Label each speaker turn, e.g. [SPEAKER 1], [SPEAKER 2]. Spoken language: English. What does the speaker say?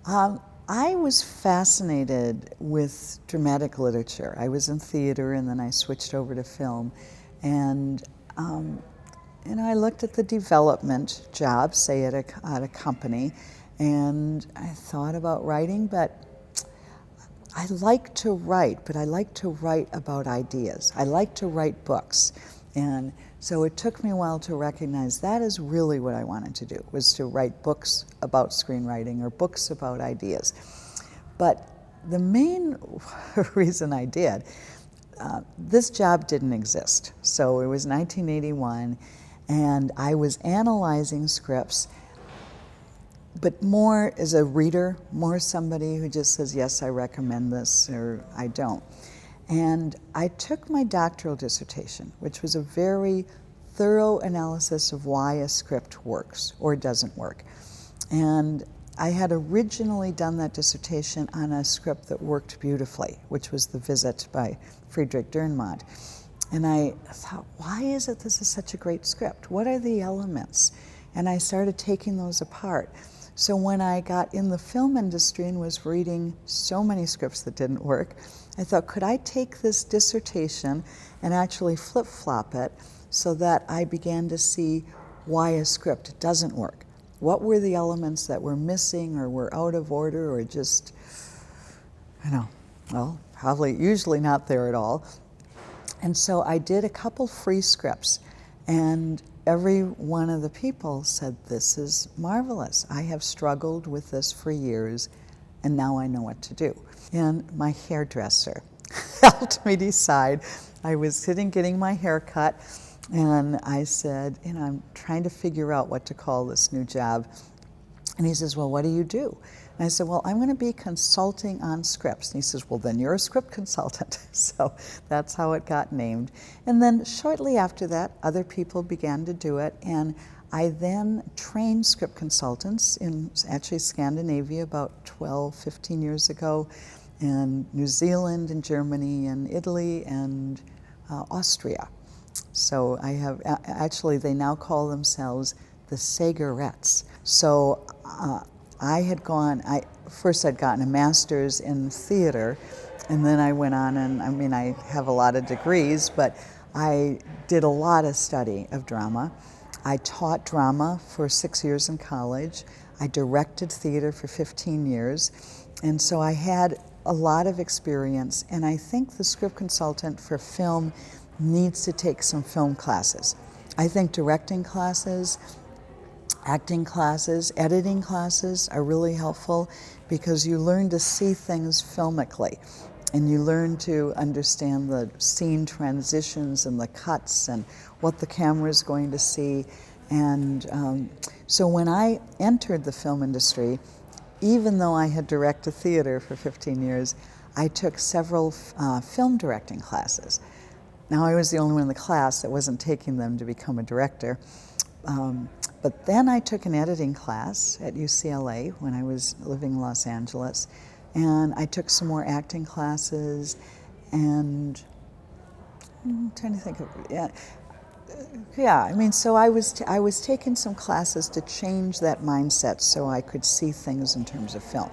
[SPEAKER 1] I was fascinated with dramatic literature. I was in theater and then I switched over to film. And I looked at the development job, say at a company, and I thought about writing, but I like to write, but I like to write about ideas. I like to write books. And so it took me a while to recognize that is really what I wanted to do, was to write books about screenwriting or books about ideas. But the main reason I did, this job didn't exist. So it was 1981, and I was analyzing scripts, but more as a reader, more somebody who just says, yes, I recommend this, or I don't. And I took my doctoral dissertation, which was a very thorough analysis of why a script works or doesn't work. And I had originally done that dissertation on a script that worked beautifully, which was The Visit by Friedrich Dürrenmatt. And I thought, why is it this is such a great script? What are the elements? And I started taking those apart. So when I got in the film industry and was reading so many scripts that didn't work, I thought, could I take this dissertation and actually flip-flop it so that I began to see why a script doesn't work? What were the elements that were missing or were out of order or just, probably usually not there at all. And so I did a couple free scripts, and every one of the people said, this is marvelous. I have struggled with this for years, and now I know what to do. And my hairdresser helped me decide. I was sitting getting my hair cut, and I said, I'm trying to figure out what to call this new job. And he says, well, what do you do? And I said, well, I'm going to be consulting on scripts. And he says, well, then you're a script consultant. So that's how it got named. And then shortly after that, other people began to do it. And I then trained script consultants in actually Scandinavia about 12, 15 years ago, and New Zealand and Germany and Italy and Austria. So I have, actually they now call themselves the Segerettes. So first I'd gotten a master's in theater, and then I went on and, I have a lot of degrees, but I did a lot of study of drama. I taught drama for 6 years in college. I directed theater for 15 years. And so I had a lot of experience, and I think the script consultant for film needs to take some film classes. I think directing classes, acting classes, editing classes are really helpful because you learn to see things filmically, and you learn to understand the scene transitions and the cuts and what the camera is going to see. And so when I entered the film industry, even though I had directed theater for 15 years, I took several film directing classes. Now, I was the only one in the class that wasn't taking them to become a director. But then I took an editing class at UCLA when I was living in Los Angeles, and I took some more acting classes, and I'm trying to think of, so I was taking some classes to change that mindset so I could see things in terms of film.